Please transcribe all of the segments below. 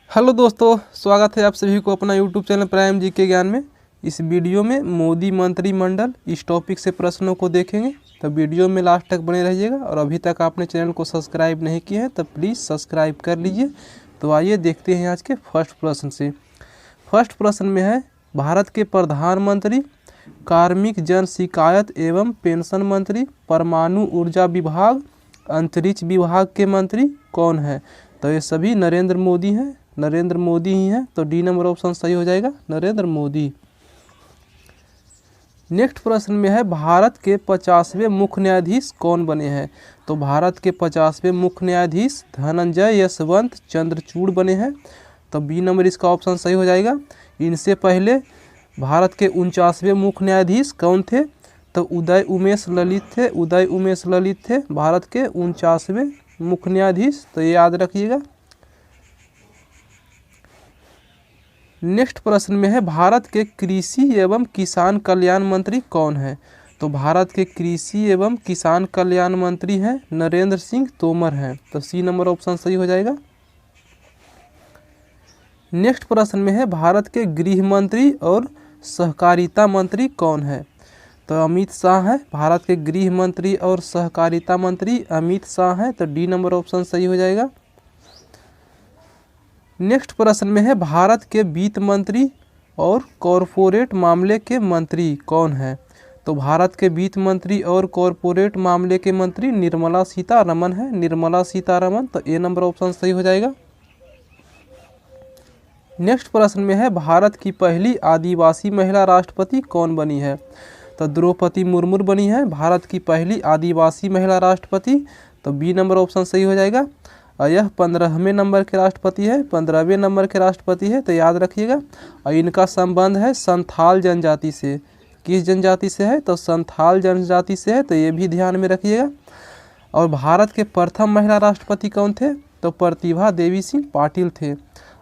Hello दोस्तों, स्वागत है आप सभी को अपना यूट्यूब चैनल प्राइम जी के ज्ञान में। इस वीडियो में मोदी मंत्रिमंडल इस टॉपिक से प्रश्नों को देखेंगे, तो वीडियो में लास्ट तक बने रहिएगा। और अभी तक आपने चैनल को सब्सक्राइब नहीं किया है तो प्लीज़ सब्सक्राइब कर लीजिए। तो आइए देखते हैं आज के फर्स्ट प्रश्न से। फर्स्ट प्रश्न में है, भारत के प्रधानमंत्री, कार्मिक जन शिकायत एवं पेंशन मंत्री, परमाणु ऊर्जा विभाग, अंतरिक्ष विभाग के मंत्री कौन है? तो ये सभी नरेंद्र मोदी हैं, नरेंद्र मोदी ही हैं। तो डी नंबर ऑप्शन सही हो जाएगा, नरेंद्र मोदी। नेक्स्ट प्रश्न में है, भारत के 50वें मुख्य न्यायाधीश कौन बने हैं? तो भारत के 50वें मुख्य न्यायाधीश धनंजय यशवंत चंद्रचूड़ बने हैं। तो बी नंबर इसका ऑप्शन सही हो जाएगा। इनसे पहले भारत के 49वें मुख्य न्यायाधीश कौन थे? तो उदय उमेश ललित थे, उदय उमेश ललित थे भारत के 49वें मुख्य न्यायाधीश। तो ये याद रखिएगा। नेक्स्ट प्रश्न में है, भारत के कृषि एवं किसान कल्याण मंत्री कौन है? तो भारत के कृषि एवं किसान कल्याण मंत्री हैं नरेंद्र सिंह तोमर हैं। तो सी नंबर ऑप्शन सही हो जाएगा। नेक्स्ट प्रश्न में है, भारत के गृह मंत्री और सहकारिता मंत्री कौन है? तो अमित शाह है, भारत के गृह मंत्री और सहकारिता मंत्री अमित शाह हैं। तो डी नंबर ऑप्शन सही हो जाएगा। नेक्स्ट प्रश्न में है, भारत के वित्त मंत्री और कॉरपोरेट मामले के मंत्री कौन है? तो भारत के वित्त मंत्री और कॉरपोरेट मामले के मंत्री निर्मला सीतारमण है, निर्मला सीतारमण। तो ए नंबर ऑप्शन सही हो जाएगा। नेक्स्ट प्रश्न में है, भारत की पहली आदिवासी महिला राष्ट्रपति कौन बनी है? तो द्रौपदी मुर्मू बनी है भारत की पहली आदिवासी महिला राष्ट्रपति। तो बी नंबर ऑप्शन सही हो जाएगा। यह 15वें नंबर के राष्ट्रपति है, 15वें नंबर के राष्ट्रपति है। तो याद रखिएगा। और इनका संबंध है संथाल जनजाति से। किस जनजाति से है? तो संथाल जनजाति से है। तो ये भी ध्यान में रखिएगा। और भारत के प्रथम महिला राष्ट्रपति कौन थे? तो प्रतिभा देवी सिंह पाटिल थे।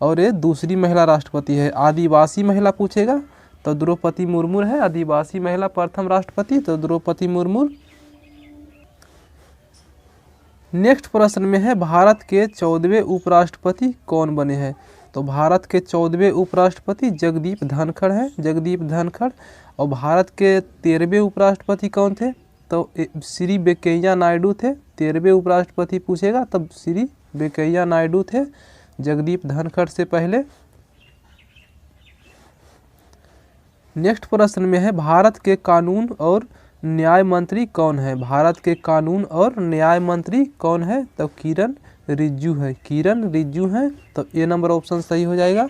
और ये दूसरी महिला राष्ट्रपति है। आदिवासी महिला पूछेगा तो द्रौपदी मुर्मू है, आदिवासी महिला प्रथम राष्ट्रपति। तो द्रौपदी मुर्मू। नेक्स्ट प्रश्न में है, भारत के 14वें उपराष्ट्रपति कौन बने हैं? तो भारत के 14वें उपराष्ट्रपति जगदीप धनखड़ हैं, जगदीप धनखड़। और भारत के 13वें उपराष्ट्रपति कौन थे? तो श्री वेंकैया नायडू थे। 13वें उपराष्ट्रपति पूछेगा तब श्री वेंकैया नायडू थे, जगदीप धनखड़ से पहले। नेक्स्ट प्रश्न में है, भारत के कानून और न्याय मंत्री कौन है? भारत के कानून और न्याय मंत्री कौन है? तो किरण रिजिजू है, किरण रिजिजू है। तो ए नंबर ऑप्शन सही हो जाएगा।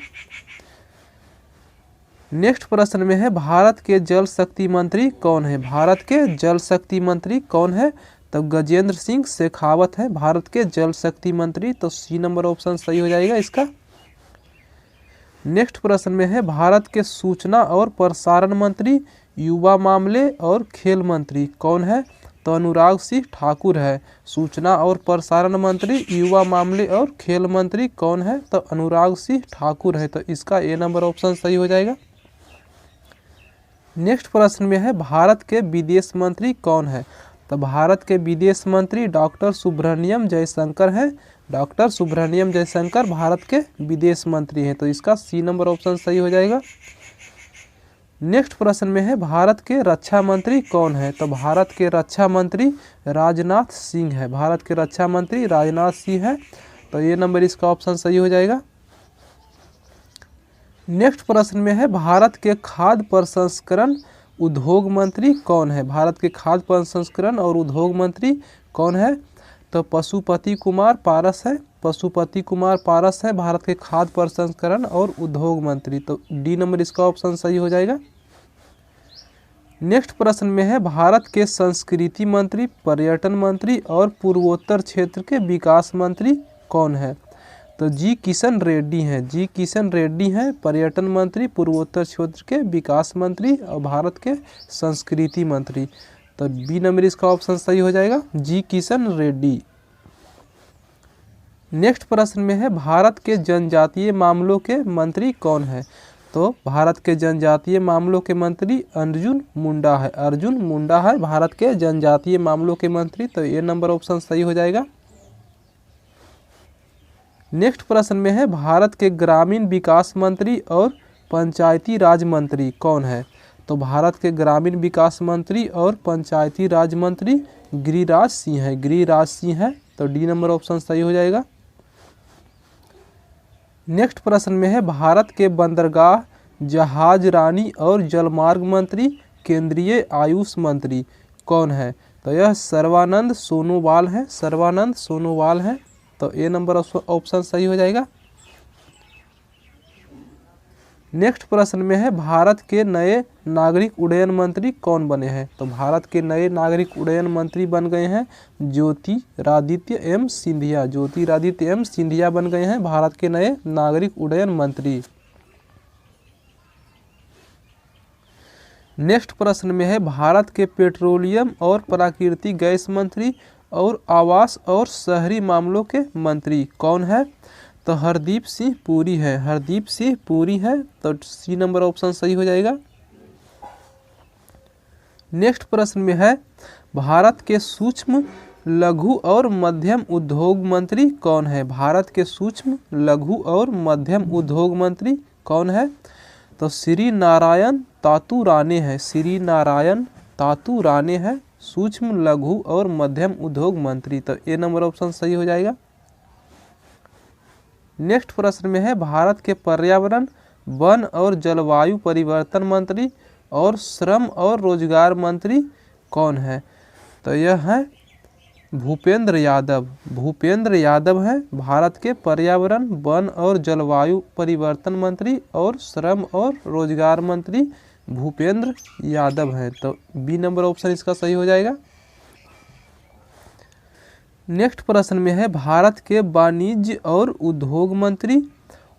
नेक्स्ट प्रश्न में है, भारत के जल शक्ति मंत्री कौन है? भारत के जल शक्ति मंत्री कौन है? तो गजेंद्र सिंह शेखावत है भारत के जल शक्ति मंत्री। तो सी नंबर ऑप्शन सही हो जाएगा इसका। नेक्स्ट प्रश्न में है, भारत के सूचना और प्रसारण मंत्री, युवा मामले और खेल मंत्री कौन है? तो अनुराग सिंह ठाकुर है। सूचना और प्रसारण मंत्री, युवा मामले और खेल मंत्री कौन है? तो अनुराग सिंह ठाकुर है। तो इसका ए नंबर ऑप्शन सही हो जाएगा। नेक्स्ट प्रश्न में है, भारत के विदेश मंत्री कौन है? तो भारत के विदेश मंत्री डॉक्टर सुब्रमण्यम जयशंकर हैं, डॉक्टर सुब्रमण्यम जयशंकर भारत के विदेश मंत्री हैं। तो इसका सी नंबर ऑप्शन सही हो जाएगा। नेक्स्ट प्रश्न में है, भारत के रक्षा मंत्री कौन है? तो भारत के रक्षा मंत्री राजनाथ सिंह है, भारत के रक्षा मंत्री राजनाथ सिंह है। तो ये नंबर इसका ऑप्शन सही हो जाएगा। नेक्स्ट प्रश्न में है, भारत के खाद्य प्रसंस्करण उद्योग मंत्री कौन है? भारत के खाद्य प्रसंस्करण और उद्योग मंत्री कौन है? तो पशुपति कुमार पारस है, पशुपति कुमार पारस है भारत के खाद्य प्रसंस्करण और उद्योग मंत्री। तो डी नंबर इसका ऑप्शन सही हो जाएगा। नेक्स्ट प्रश्न में है, भारत के संस्कृति मंत्री, पर्यटन मंत्री और पूर्वोत्तर क्षेत्र के विकास मंत्री कौन है? तो जी किशन रेड्डी हैं, जी किशन रेड्डी हैं पर्यटन मंत्री, पूर्वोत्तर क्षेत्र के विकास मंत्री और भारत के संस्कृति मंत्री। तो बी नंबर इसका ऑप्शन सही हो जाएगा, जी किशन रेड्डी। नेक्स्ट प्रश्न में है, भारत के जनजातीय मामलों के मंत्री कौन है? तो भारत के जनजातीय मामलों के मंत्री अर्जुन मुंडा है, अर्जुन मुंडा है भारत के जनजातीय मामलों के मंत्री। तो ये नंबर ऑप्शन सही हो जाएगा। नेक्स्ट प्रश्न में है भारत के ग्रामीण विकास मंत्री और पंचायती राज मंत्री कौन है? तो भारत के ग्रामीण विकास मंत्री और पंचायती राज मंत्री गिरिराज सिंह है, गिरिराज सिंह है। तो डी नंबर ऑप्शन सही हो जाएगा। नेक्स्ट प्रश्न में है भारत के बंदरगाह, जहाज रानी और जलमार्ग मंत्री केंद्रीय आयुष मंत्री कौन है? तो यह सर्बानंद सोनोवाल है, सर्बानंद सोनोवाल है। तो ए नंबर ऑप्शन सही हो जाएगा। नेक्स्ट प्रश्न में है भारत के नए नागरिक उड्डयन मंत्री कौन बने हैं? तो भारत के नए नागरिक उड्डयन मंत्री बन गए हैं ज्योतिरादित्य एम सिंधिया, ज्योतिरादित्य एम सिंधिया बन गए हैं भारत के नए नागरिक उड्डयन मंत्री। नेक्स्ट प्रश्न में है भारत के पेट्रोलियम और प्राकृतिक गैस मंत्री और आवास और शहरी मामलों के मंत्री कौन है? तो हरदीप सिंह पुरी है, हरदीप सिंह पुरी है। तो सी नंबर ऑप्शन सही हो जाएगा। नेक्स्ट प्रश्न में है भारत के सूक्ष्म लघु और मध्यम उद्योग मंत्री कौन है? भारत के सूक्ष्म लघु और मध्यम उद्योग मंत्री कौन है? तो श्री नारायण तातू राणे है, श्री नारायण तातू राणे है सूक्ष्म लघु और मध्यम उद्योग मंत्री। तो ए नंबर ऑप्शन सही हो जाएगा। नेक्स्ट प्रश्न में है भारत के पर्यावरण, वन और जलवायु परिवर्तन मंत्री और श्रम और रोजगार मंत्री कौन है? तो यह है भूपेंद्र यादव, भूपेंद्र यादव है भारत के पर्यावरण, वन और जलवायु परिवर्तन मंत्री और श्रम और रोजगार मंत्री भूपेंद्र यादव है। तो बी नंबर ऑप्शन इसका सही हो जाएगा। नेक्स्ट प्रश्न में है भारत के वाणिज्य और उद्योग मंत्री,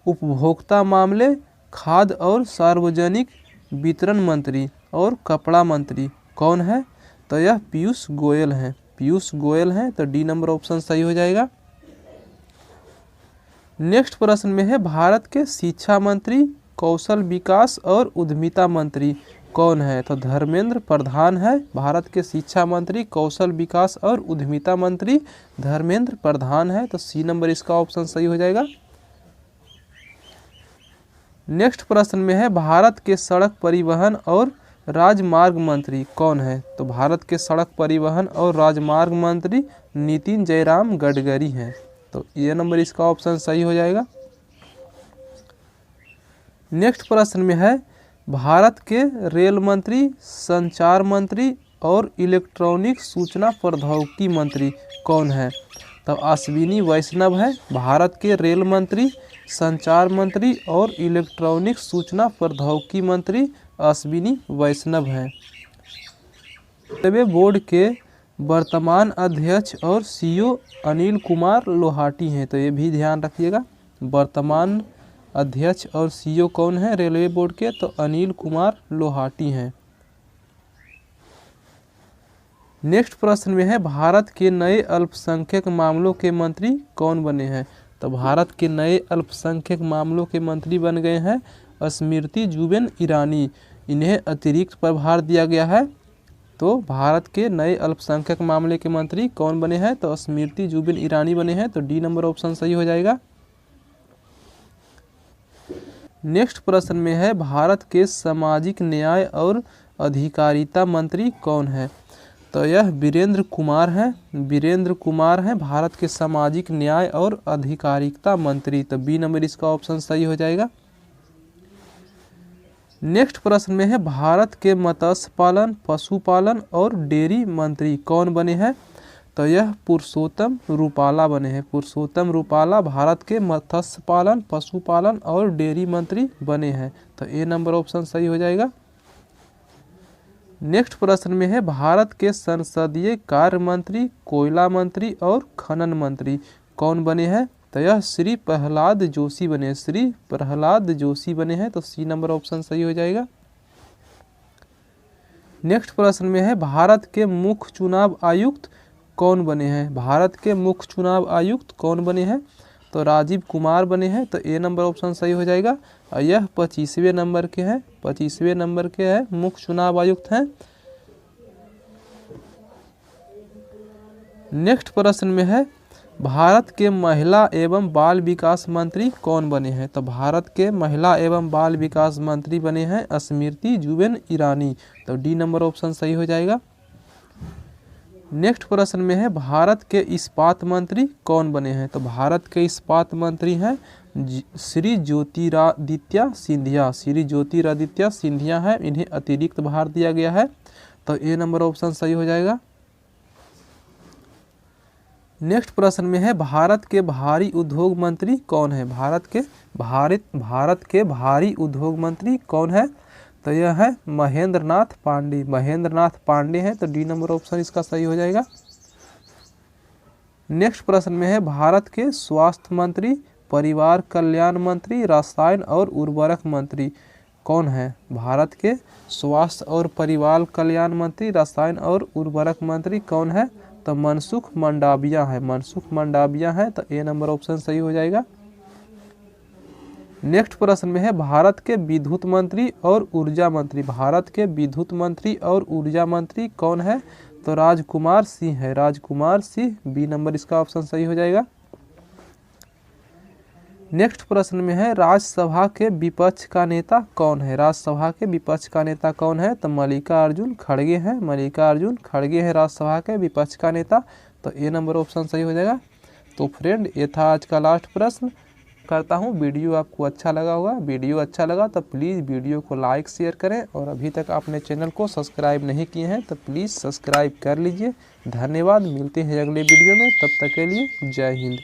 उपभोक्ता मामले, खाद्य और सार्वजनिक वितरण मंत्री और कपड़ा मंत्री कौन है? तो यह पीयूष गोयल है, पीयूष गोयल है। तो डी नंबर ऑप्शन सही हो जाएगा। नेक्स्ट प्रश्न में है भारत के शिक्षा मंत्री, कौशल विकास और उद्यमिता मंत्री कौन है? तो धर्मेंद्र प्रधान है भारत के शिक्षा मंत्री, कौशल विकास और उद्यमिता मंत्री धर्मेंद्र प्रधान है। तो सी नंबर इसका ऑप्शन सही हो जाएगा। नेक्स्ट प्रश्न में है भारत के सड़क परिवहन और राजमार्ग मंत्री कौन है? तो भारत के सड़क परिवहन और राजमार्ग मंत्री नितिन जयराम गडकरी हैं। तो ये नंबर इसका ऑप्शन सही हो जाएगा। नेक्स्ट प्रश्न में है भारत के रेल मंत्री, संचार मंत्री और इलेक्ट्रॉनिक सूचना प्रौद्योगिकी मंत्री कौन है? तो अश्विनी वैष्णव है भारत के रेल मंत्री, संचार मंत्री और इलेक्ट्रॉनिक सूचना प्रौद्योगिकी मंत्री अश्विनी वैष्णव हैं। रेलवे बोर्ड के वर्तमान अध्यक्ष और सीईओ अनिल कुमार लोहाटी हैं। तो ये भी ध्यान रखिएगा, वर्तमान अध्यक्ष और सीईओ कौन है रेलवे बोर्ड के? तो अनिल कुमार लोहाटी हैं। नेक्स्ट प्रश्न में है भारत के नए अल्पसंख्यक मामलों के मंत्री कौन बने हैं? तो भारत के नए अल्पसंख्यक मामलों के मंत्री बन गए हैं स्मृति जुबिन ईरानी, इन्हें अतिरिक्त प्रभार दिया गया है। तो भारत के नए अल्पसंख्यक मामले के मंत्री कौन बने हैं? तो स्मृति जुबिन ईरानी बने हैं। तो डी नंबर ऑप्शन सही हो जाएगा। नेक्स्ट प्रश्न में है भारत के सामाजिक न्याय और अधिकारिता मंत्री कौन है? तो यह वीरेंद्र कुमार है, वीरेंद्र कुमार है भारत के सामाजिक न्याय और अधिकारिता मंत्री। तो बी नंबर इसका ऑप्शन सही हो जाएगा। नेक्स्ट प्रश्न में है भारत के मत्स्य पालन, पशुपालन और डेयरी मंत्री कौन बने हैं? तो यह पुरुषोत्तम रूपाला बने हैं, पुरुषोत्तम रूपाला भारत के मत्स्य पालन, पशुपालन और डेयरी मंत्री बने हैं। तो ए नंबर ऑप्शन सही हो जाएगा। नेक्स्ट प्रश्न में है भारत के संसदीय कार्य मंत्री, कोयला मंत्री और खनन मंत्री कौन बने हैं? तो यह श्री प्रहलाद जोशी बने, श्री प्रहलाद जोशी बने हैं। तो सी नंबर ऑप्शन सही हो जाएगा। नेक्स्ट प्रश्न में है भारत के मुख्य चुनाव आयुक्त कौन बने हैं? भारत के मुख्य चुनाव आयुक्त कौन बने हैं? तो राजीव कुमार बने हैं। तो ए नंबर ऑप्शन सही हो जाएगा। और यह 25वें नंबर के हैं, 25वें नंबर के हैं मुख्य चुनाव आयुक्त हैं। नेक्स्ट प्रश्न में है भारत के महिला एवं बाल विकास मंत्री कौन बने हैं? तो भारत के महिला एवं बाल विकास मंत्री बने हैं स्मृति जुबिन ईरानी। तो डी नंबर ऑप्शन सही हो जाएगा। नेक्स्ट प्रश्न में है भारत के इस्पात मंत्री कौन बने हैं? तो भारत के इस्पात मंत्री हैं श्री ज्योतिरादित्य सिंधिया। श्री ज्योतिरादित्य सिंधिया है, इन्हें अतिरिक्त भार दिया गया है। तो ए नंबर ऑप्शन सही हो जाएगा। नेक्स्ट प्रश्न में है भारत के भारी उद्योग मंत्री कौन है? भारत के भारी उद्योग मंत्री कौन है? तो यह है महेंद्र नाथ पांडे। महेंद्र नाथ पांडे हैं, तो डी नंबर ऑप्शन इसका सही हो जाएगा। नेक्स्ट प्रश्न में है भारत के स्वास्थ्य मंत्री, परिवार कल्याण मंत्री, रसायन और उर्वरक मंत्री कौन है? भारत के स्वास्थ्य और परिवार कल्याण मंत्री, रसायन और उर्वरक मंत्री कौन है? तो मनसुख मंडाविया है। मनसुख मंडाविया है, तो ए नंबर ऑप्शन सही हो जाएगा। नेक्स्ट प्रश्न में है भारत के विद्युत मंत्री और ऊर्जा मंत्री। भारत के विद्युत मंत्री और ऊर्जा मंत्री कौन है? तो राजकुमार सिंह है। राजकुमार सिंह, बी नंबर इसका ऑप्शन सही हो जाएगा। नेक्स्ट प्रश्न में है राज्यसभा के विपक्ष का नेता कौन है? राज्यसभा के विपक्ष का नेता कौन है? तो मल्लिकार्जुन खड़गे हैं। मल्लिकार्जुन खड़गे हैं राज्यसभा के विपक्ष का नेता। तो ए नंबर ऑप्शन सही हो जाएगा। तो फ्रेंड, ये था आज का लास्ट प्रश्न। करता हूँ वीडियो आपको अच्छा लगा होगा। वीडियो अच्छा लगा तो प्लीज़ वीडियो को लाइक शेयर करें, और अभी तक आपने चैनल को सब्सक्राइब नहीं किए हैं तो प्लीज़ सब्सक्राइब कर लीजिए। धन्यवाद, मिलते हैं अगले वीडियो में, तब तक के लिए जय हिंद।